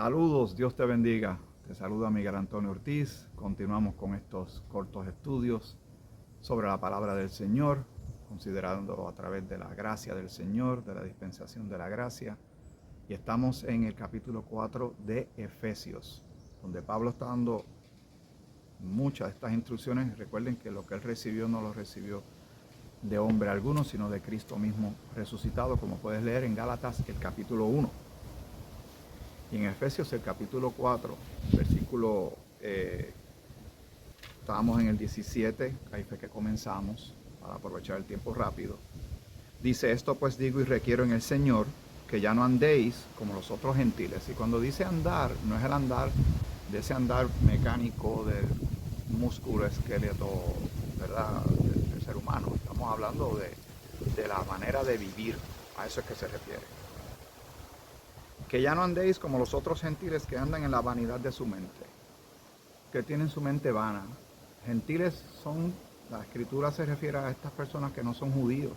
Saludos, Dios te bendiga. Te saluda Miguel Antonio Ortiz. Continuamos con estos cortos estudios sobre la palabra del Señor, considerando a través de la gracia del Señor, de la dispensación de la gracia. Y estamos en el capítulo 4 de Efesios, donde Pablo está dando muchas de estas instrucciones. Recuerden que lo que él recibió no lo recibió de hombre alguno, sino de Cristo mismo resucitado, como puedes leer en Gálatas el capítulo 1. Y en Efesios el capítulo 4, versículo, estábamos en el 17, ahí fue que comenzamos, para aprovechar el tiempo rápido. Dice, esto pues digo y requiero en el Señor, que ya no andéis como los otros gentiles. Y cuando dice andar, no es el andar de ese andar mecánico del músculo, esqueleto, ¿verdad?, del ser humano. Estamos hablando de la manera de vivir, a eso es que se refiere. Que ya no andéis como los otros gentiles que andan en la vanidad de su mente, que tienen su mente vana. Gentiles son, la escritura se refiere a estas personas que no son judíos,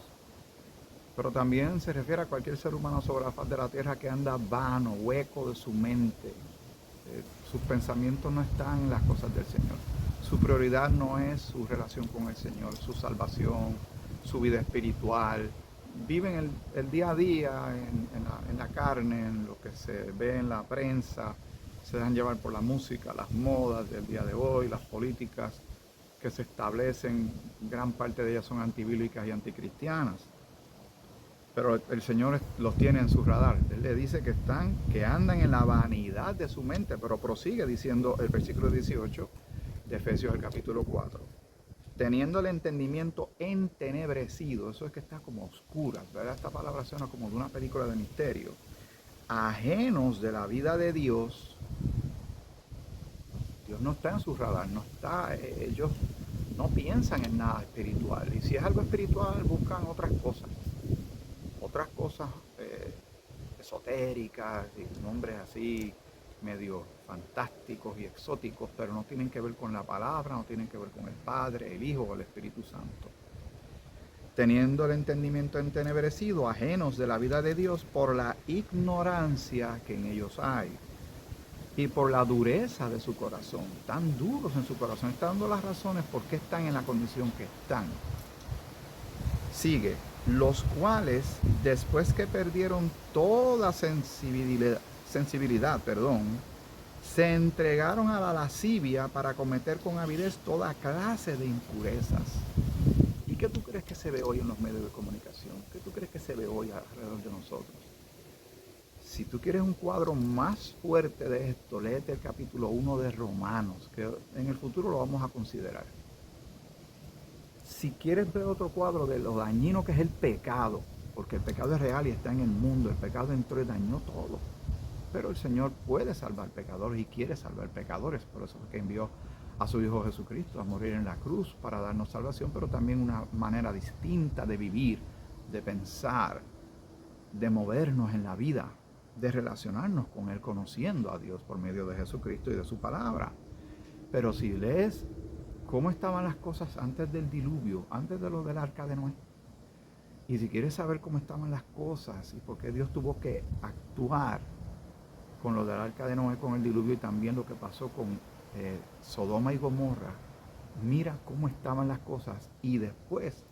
pero también se refiere a cualquier ser humano sobre la faz de la tierra que anda vano, hueco de su mente. Sus pensamientos no están en las cosas del Señor. Su prioridad no es su relación con el Señor, su salvación, su vida espiritual. Viven el día a día en la carne, en lo que se ve en la prensa, se dejan llevar por la música, las modas del día de hoy, las políticas que se establecen, gran parte de ellas son antibíblicas y anticristianas. Pero el Señor los tiene en su radar. Él le dice que andan en la vanidad de su mente, pero prosigue diciendo el versículo 18 de Efesios el capítulo 4. Teniendo el entendimiento entenebrecido, eso es que está como oscura, ¿verdad? Esta palabra suena como de una película de misterio. Ajenos de la vida de Dios. Dios no está en su radar, no está, ellos no piensan en nada espiritual. Y si es algo espiritual, buscan otras cosas esotéricas, y nombres así medio fantásticos y exóticos, pero no tienen que ver con la palabra, no tienen que ver con el Padre, el Hijo o el Espíritu Santo. Teniendo el entendimiento entenebrecido, ajenos de la vida de Dios por la ignorancia que en ellos hay y por la dureza de su corazón, tan duros en su corazón. Está dando las razones por qué están en la condición que están. Sigue, los cuales, después que perdieron toda sensibilidad, se entregaron a la lascivia para cometer con avidez toda clase de impurezas. ¿Y qué tú crees que se ve hoy en los medios de comunicación? ¿Qué tú crees que se ve hoy alrededor de nosotros? Si tú quieres un cuadro más fuerte de esto, léete el capítulo 1 de Romanos, que en el futuro lo vamos a considerar. Si quieres ver otro cuadro de lo dañino que es el pecado, porque el pecado es real y está en el mundo, el pecado entró y dañó todo. Pero el Señor puede salvar pecadores y quiere salvar pecadores, por eso es que envió a su Hijo Jesucristo a morir en la cruz para darnos salvación, pero también una manera distinta de vivir, de pensar, de movernos en la vida, de relacionarnos con Él, conociendo a Dios por medio de Jesucristo y de su palabra. Pero si lees cómo estaban las cosas antes del diluvio, antes de lo del arca de Noé, y si quieres saber cómo estaban las cosas y por qué Dios tuvo que actuar con lo del arca de Noé, con el diluvio, y también lo que pasó con Sodoma y Gomorra, mira cómo estaban las cosas y después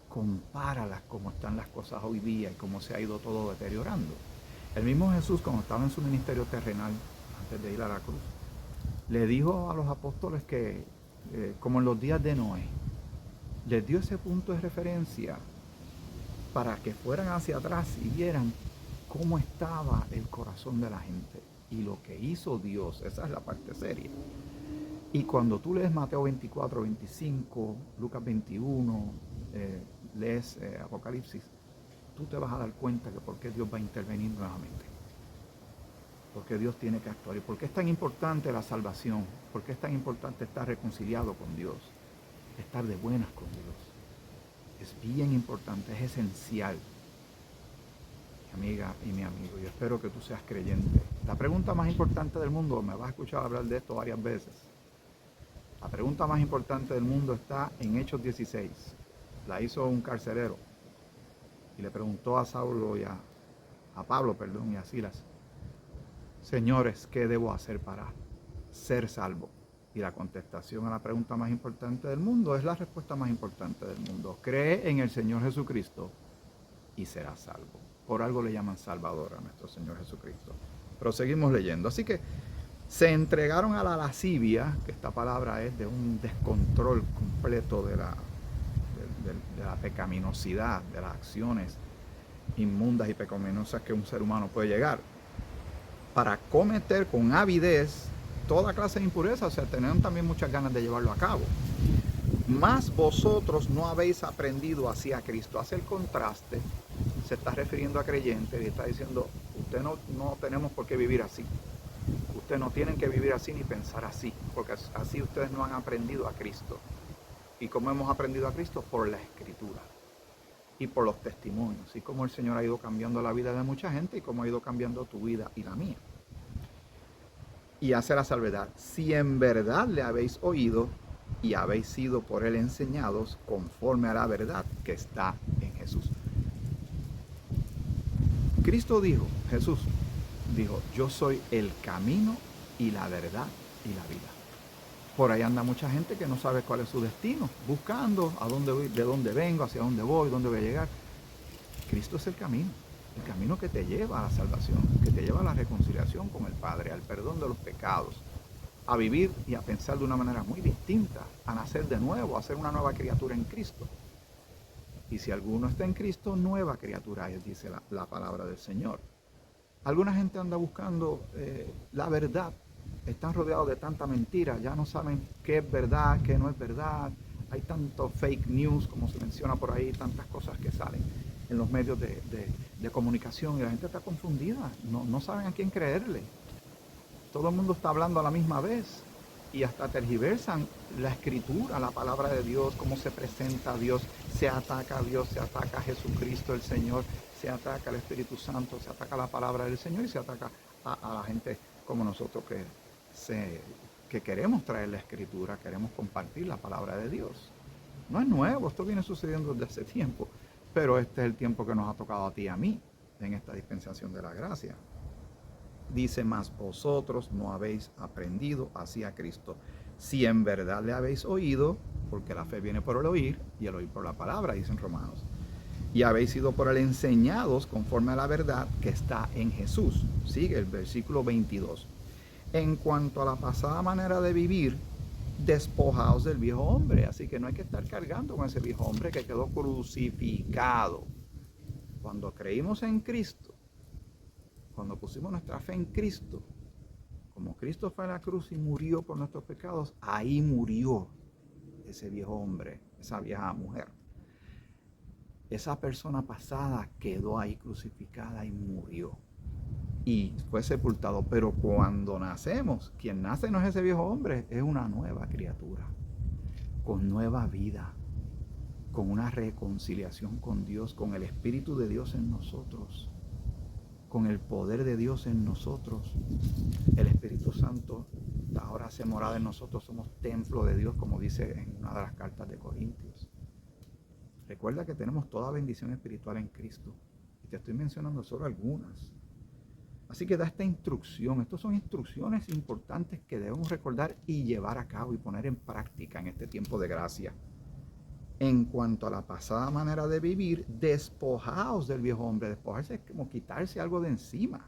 compáralas cómo están las cosas hoy día y cómo se ha ido todo deteriorando. El mismo Jesús, cuando estaba en su ministerio terrenal, antes de ir a la cruz, le dijo a los apóstoles que, como en los días de Noé, les dio ese punto de referencia para que fueran hacia atrás y vieran cómo estaba el corazón de la gente y lo que hizo Dios. Esa es la parte seria. Y cuando tú lees Mateo 24, 25, Lucas 21, lees Apocalipsis, tú te vas a dar cuenta de por qué Dios va a intervenir nuevamente. Porque Dios tiene que actuar. ¿Y por qué es tan importante la salvación? ¿Por qué es tan importante estar reconciliado con Dios? Estar de buenas con Dios. Es bien importante, es esencial. Mi amiga y mi amigo, yo espero que tú seas creyente. La pregunta más importante del mundo, me vas a escuchar hablar de esto varias veces. La pregunta más importante del mundo está en Hechos 16. La hizo un carcelero y le preguntó a Pablo y a Silas, señores, ¿qué debo hacer para ser salvo? Y la contestación a la pregunta más importante del mundo es la respuesta más importante del mundo. Cree en el Señor Jesucristo y serás salvo. Por algo le llaman Salvador a nuestro Señor Jesucristo. Pero seguimos leyendo. Así que se entregaron a la lascivia, que esta palabra es de un descontrol completo de la pecaminosidad, de las acciones inmundas y pecaminosas que un ser humano puede llegar, para cometer con avidez toda clase de impureza. O sea, tenían también muchas ganas de llevarlo a cabo. Mas vosotros no habéis aprendido así a Cristo. Hace el contraste, se está refiriendo a creyentes y está diciendo, usted no tenemos por qué vivir así. Ustedes no tienen que vivir así ni pensar así, porque así ustedes no han aprendido a Cristo. ¿Y cómo hemos aprendido a Cristo? Por la Escritura y por los testimonios, y cómo el Señor ha ido cambiando la vida de mucha gente y cómo ha ido cambiando tu vida y la mía. Y hace la salvedad: si en verdad le habéis oído y habéis sido por él enseñados conforme a la verdad que está en Jesús. Cristo dijo, Jesús dijo, yo soy el camino y la verdad y la vida. Por ahí anda mucha gente que no sabe cuál es su destino, buscando de dónde vengo, hacia dónde voy, dónde voy a llegar. Cristo es el camino que te lleva a la salvación, que te lleva a la reconciliación con el Padre, al perdón de los pecados, a vivir y a pensar de una manera muy distinta, a nacer de nuevo, a ser una nueva criatura en Cristo. Y si alguno está en Cristo, nueva criatura es, dice la palabra del Señor. Alguna gente anda buscando la verdad, están rodeados de tanta mentira, ya no saben qué es verdad, qué no es verdad. Hay tanto fake news, como se menciona por ahí, tantas cosas que salen en los medios de comunicación, y la gente está confundida, no saben a quién creerle. Todo el mundo está hablando a la misma vez y hasta tergiversan la Escritura, la palabra de Dios, cómo se presenta a Dios, se ataca a Dios, se ataca a Jesucristo el Señor, se ataca al Espíritu Santo, se ataca a la palabra del Señor y se ataca a la gente como nosotros que queremos traer la Escritura, queremos compartir la palabra de Dios. No es nuevo, esto viene sucediendo desde hace tiempo, pero este es el tiempo que nos ha tocado a ti y a mí en esta dispensación de la gracia. Dice, mas vosotros no habéis aprendido así a Cristo. Si en verdad le habéis oído, porque la fe viene por el oír y el oír por la palabra, dicen Romanos. Y habéis sido por él enseñados conforme a la verdad que está en Jesús. Sigue el versículo 22. En cuanto a la pasada manera de vivir, despojaos del viejo hombre. Así que no hay que estar cargando con ese viejo hombre que quedó crucificado. Cuando creímos en Cristo, cuando pusimos nuestra fe en Cristo, como Cristo fue a la cruz y murió por nuestros pecados, ahí murió ese viejo hombre, esa vieja mujer. Esa persona pasada quedó ahí crucificada y murió. Y fue sepultado. Pero cuando nacemos, quien nace no es ese viejo hombre, es una nueva criatura, con nueva vida, con una reconciliación con Dios, con el Espíritu de Dios en nosotros, con el poder de Dios en nosotros. El Espíritu Santo ahora hace morada en nosotros, somos templo de Dios, como dice en una de las cartas de Corintios. Recuerda que tenemos toda bendición espiritual en Cristo, y te estoy mencionando solo algunas. Así que da esta instrucción. Estas son instrucciones importantes que debemos recordar y llevar a cabo y poner en práctica en este tiempo de gracia. En cuanto a la pasada manera de vivir, despojaos del viejo hombre. Despojarse es como quitarse algo de encima,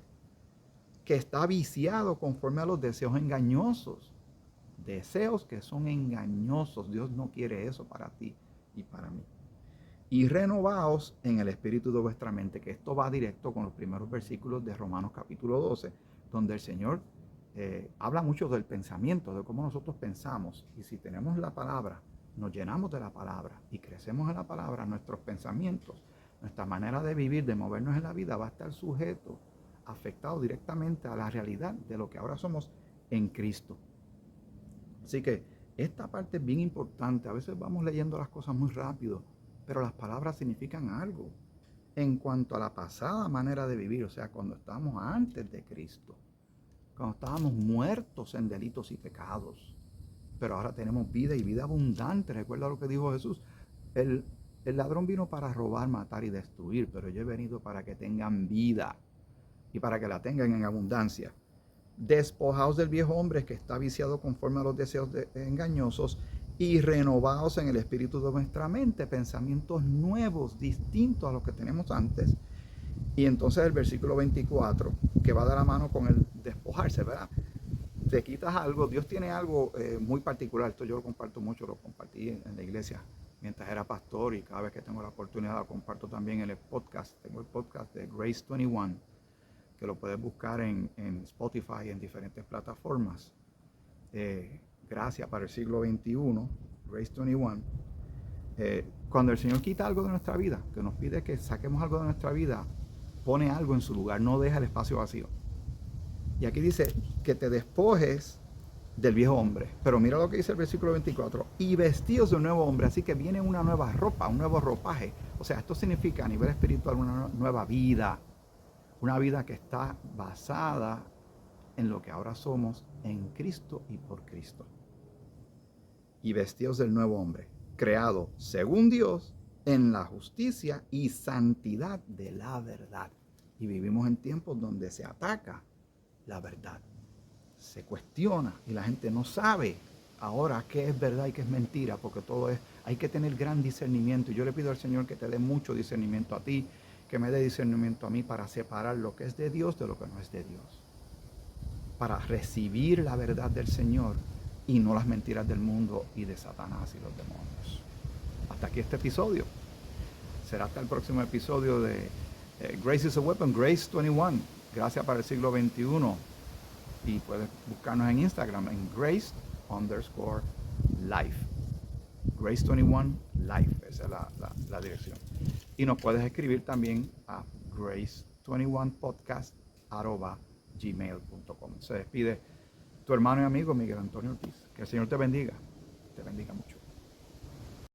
que está viciado conforme a los deseos engañosos. Deseos que son engañosos. Dios no quiere eso para ti y para mí. Y renovaos en el espíritu de vuestra mente, que esto va directo con los primeros versículos de Romanos capítulo 12, donde el Señor habla mucho del pensamiento, de cómo nosotros pensamos. Y si tenemos la palabra, nos llenamos de la palabra y crecemos en la palabra, nuestros pensamientos, nuestra manera de vivir, de movernos en la vida, va a estar sujeto, afectado directamente a la realidad de lo que ahora somos en Cristo. Así que esta parte es bien importante. A veces vamos leyendo las cosas muy rápido, pero las palabras significan algo. En cuanto a la pasada manera de vivir, o sea, cuando estábamos antes de Cristo, cuando estábamos muertos en delitos y pecados, pero ahora tenemos vida y vida abundante. Recuerda lo que dijo Jesús: el ladrón vino para robar, matar y destruir, pero yo he venido para que tengan vida y para que la tengan en abundancia. despojaos del viejo hombre que está viciado conforme a los deseos engañosos y renovaos en el espíritu de vuestra mente, pensamientos nuevos, distintos a los que tenemos antes. Y entonces el versículo 24, que va de la mano con el despojarse, ¿verdad? Te quitas algo, Dios tiene algo muy particular, esto yo lo comparto mucho, lo compartí en la iglesia mientras era pastor y cada vez que tengo la oportunidad lo comparto también en el podcast. Tengo el podcast de Grace 21, que lo puedes buscar en Spotify y en diferentes plataformas. Gracia para el siglo XXI, Grace 21. Cuando el Señor quita algo de nuestra vida, que nos pide que saquemos algo de nuestra vida, pone algo en su lugar, no deja el espacio vacío. Y aquí dice que te despojes del viejo hombre. Pero mira lo que dice el versículo 24. Y vestidos de un nuevo hombre. Así que viene una nueva ropa, un nuevo ropaje. O sea, esto significa a nivel espiritual una nueva vida. Una vida que está basada en lo que ahora somos en Cristo y por Cristo. Y vestidos del nuevo hombre, creado según Dios en la justicia y santidad de la verdad. Y vivimos en tiempos donde se ataca la verdad. Se cuestiona y la gente no sabe ahora qué es verdad y qué es mentira, porque todo es, hay que tener gran discernimiento. Y yo le pido al Señor que te dé mucho discernimiento a ti, que me dé discernimiento a mí para separar lo que es de Dios de lo que no es de Dios. Para recibir la verdad del Señor y no las mentiras del mundo y de Satanás y los demonios. Hasta aquí este episodio. Será hasta el próximo episodio de Grace is a Weapon, Grace 21. Gracias para el siglo XXI. Y puedes buscarnos en Instagram en Grace_Life. Grace 21 Life, esa es la dirección. Y nos puedes escribir también a grace21podcast@gmail.com. Se despide tu hermano y amigo Miguel Antonio Ortiz. Que el Señor te bendiga mucho.